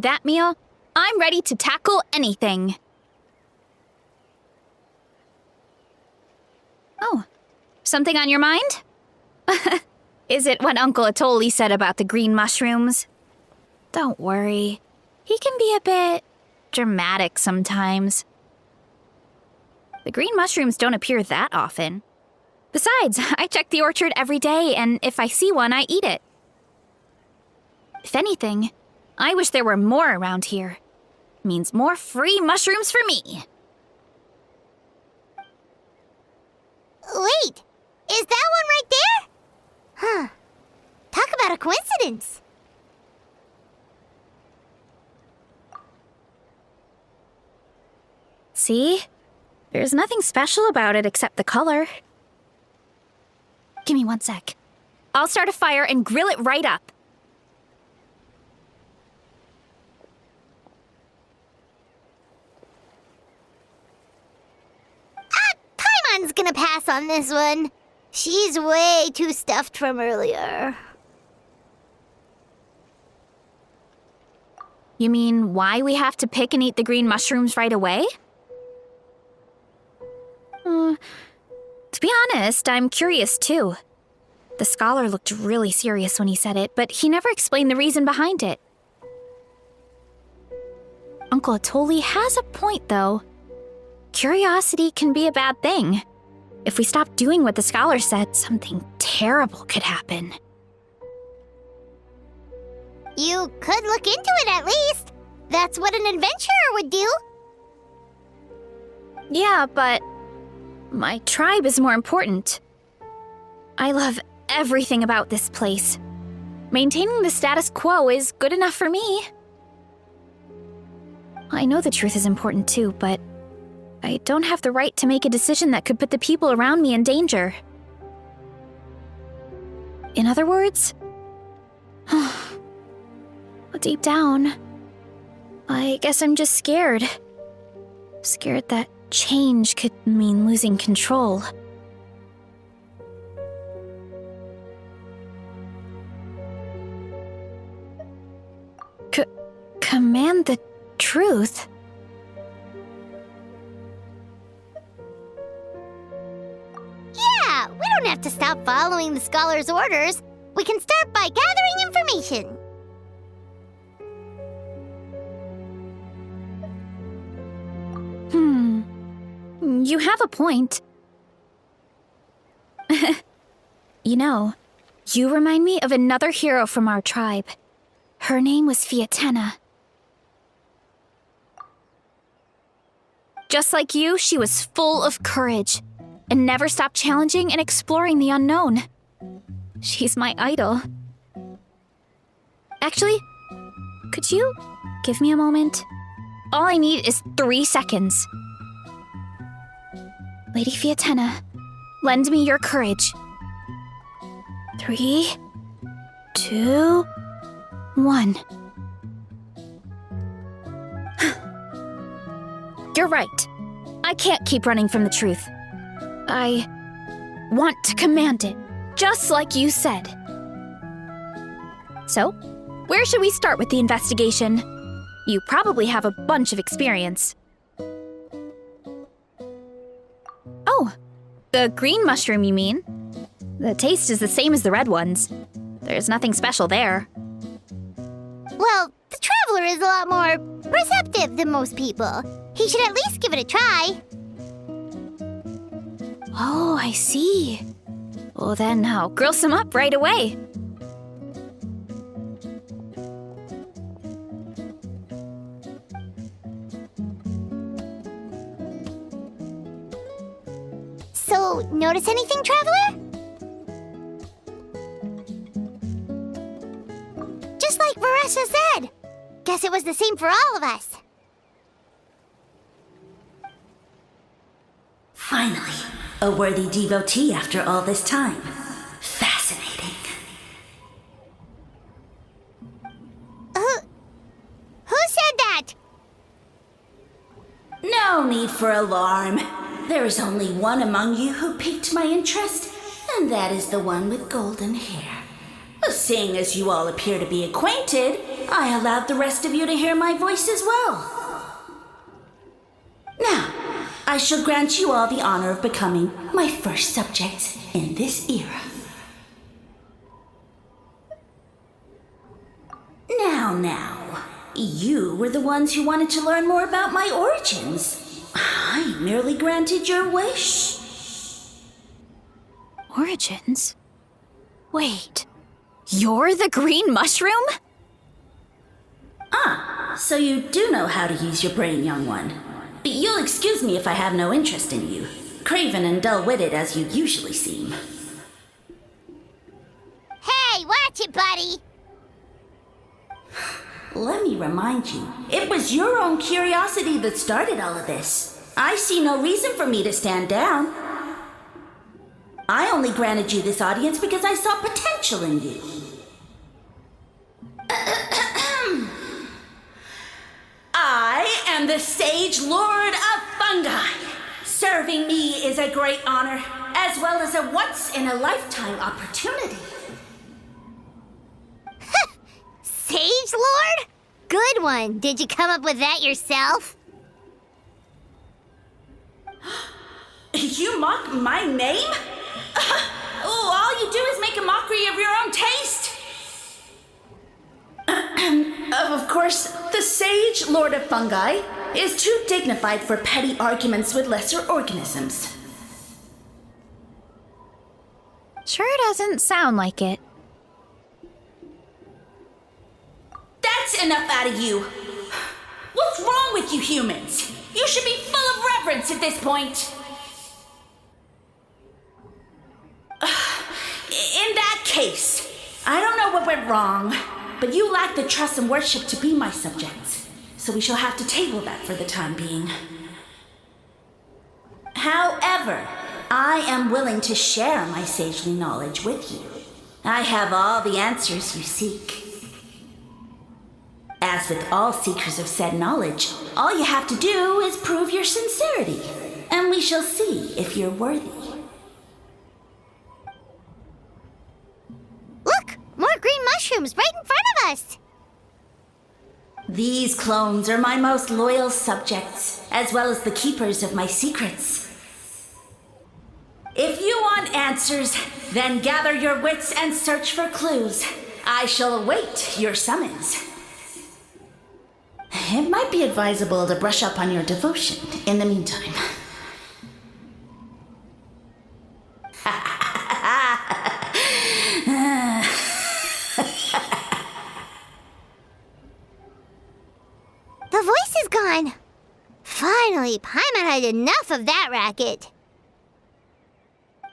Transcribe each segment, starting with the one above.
to that meal, I'm ready to tackle anything. Oh, something on your mind? Is it what Uncle Atoli said about the green mushrooms? Don't worry. He can be a bit dramatic sometimes. The green mushrooms don't appear that often. Besides, I check the orchard every day, and if I see one, I eat it. If anything, I wish there were more around here. Means more free mushrooms for me. Wait, is that one right there? Huh. Talk about a coincidence. See? There's nothing special about it except the color. Give me 1 sec. I'll start a fire and grill it right up. Paimon's gonna pass on this one. She's way too stuffed from earlier. You mean why we have to pick and eat the green mushrooms right away? To be honest, I'm curious too. The scholar looked really serious when he said it, but he never explained the reason behind it. Uncle Atoli has a point, though. Curiosity can be a bad thing. If we stop doing what the scholar said, something terrible could happen. You could look into it at least. That's what an adventurer would do. Yeah, but my tribe is more important. I love everything about this place. Maintaining the status quo is good enough for me. I know the truth is important too, but I don't have the right to make a decision that could put the people around me in danger. In other words, deep down, I guess I'm just scared. Scared that change could mean losing control. Command the truth? Yeah, we don't have to stop following the scholar's orders. We can start by gathering information. You have a point. You know, you remind me of another hero from our tribe. Her name was Fiatena. Just like you, she was full of courage and never stopped challenging and exploring the unknown. She's my idol. Actually, could you give me a moment? All I need is 3 seconds. Lady Fiatena, lend me your courage. 3, 2, 1. You're right. I can't keep running from the truth. I want to command it, just like you said. So, where should we start with the investigation? You probably have a bunch of experience. Oh, the green mushroom, you mean? The taste is the same as the red ones. There's nothing special there. Well, the traveler is a lot more receptive than most people. He should at least give it a try. Oh, I see. Well, then I'll grill some up right away. So, notice anything, traveler? Just like Varesha said. Guess it was the same for all of us. Finally, a worthy devotee after all this time. Fascinating. Who said that? No need for alarm. There is only one among you who piqued my interest, and that is the one with golden hair. Seeing as you all appear to be acquainted, I allowed the rest of you to hear my voice as well. Now, I shall grant you all the honor of becoming my first subjects in this era. Now, you were the ones who wanted to learn more about my origins. I merely granted your wish. Origins? Wait, you're the green mushroom? So you do know how to use your brain, young one. But you'll excuse me if I have no interest in you, craven and dull-witted as you usually seem. Hey, watch it, buddy! Let me remind you, it was your own curiosity that started all of this. I see no reason for me to stand down. I only granted you this audience because I saw potential in you. I am the Sage Lord of Fungi. Serving me is a great honor, as well as a once-in-a-lifetime opportunity. Sage Lord? Good one. Did you come up with that yourself? You mock my name? All you do is make a mockery of your own taste. Of course, the Sage Lord of Fungi is too dignified for petty arguments with lesser organisms. Sure doesn't sound like it. That's enough out of you. What's wrong with you humans? You should be full of reverence at this point. In that case, I don't know what went wrong, but you lack the trust and worship to be my subjects, so we shall have to table that for the time being. However, I am willing to share my sagely knowledge with you. I have all the answers you seek. As with all seekers of said knowledge, all you have to do is prove your sincerity, and we shall see if you're worthy. Look! More green mushrooms right in front of us! These clones are my most loyal subjects, as well as the keepers of my secrets. If you want answers, then gather your wits and search for clues. I shall await your summons. It might be advisable to brush up on your devotion in the meantime. The voice is gone. Finally, Paimon had enough of that racket.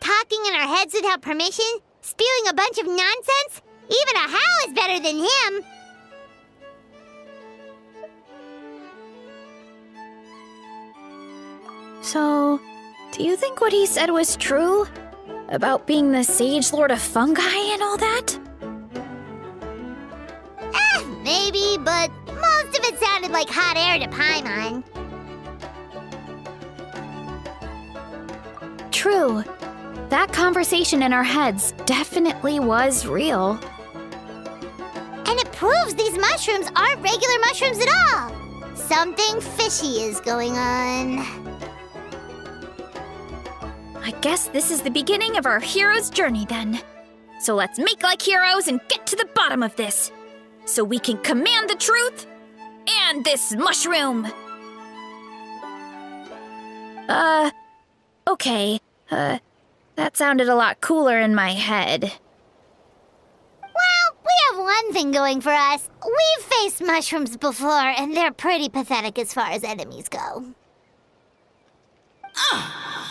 Talking in our heads without permission, spewing a bunch of nonsense, even a Hal is better than him. So, do you think what he said was true? About being the Sage Lord of Fungi and all that? Maybe, but most of it sounded like hot air to Paimon. True. That conversation in our heads definitely was real. And it proves these mushrooms aren't regular mushrooms at all. Something fishy is going on. I guess this is the beginning of our hero's journey then. So let's make like heroes and get to the bottom of this. So we can command the truth and this mushroom. Okay. That sounded a lot cooler in my head. Well, we have one thing going for us. We've faced mushrooms before, and they're pretty pathetic as far as enemies go.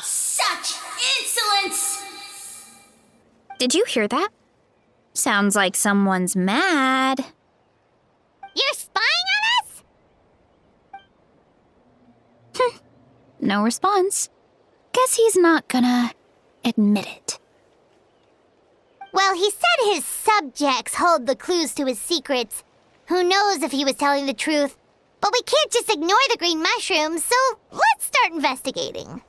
Such insolence! Did you hear that? Sounds like someone's mad. You're spying on us? No response. Guess he's not gonna admit it. Well, he said his subjects hold the clues to his secrets. Who knows if he was telling the truth? But we can't just ignore the green mushrooms, so let's start investigating.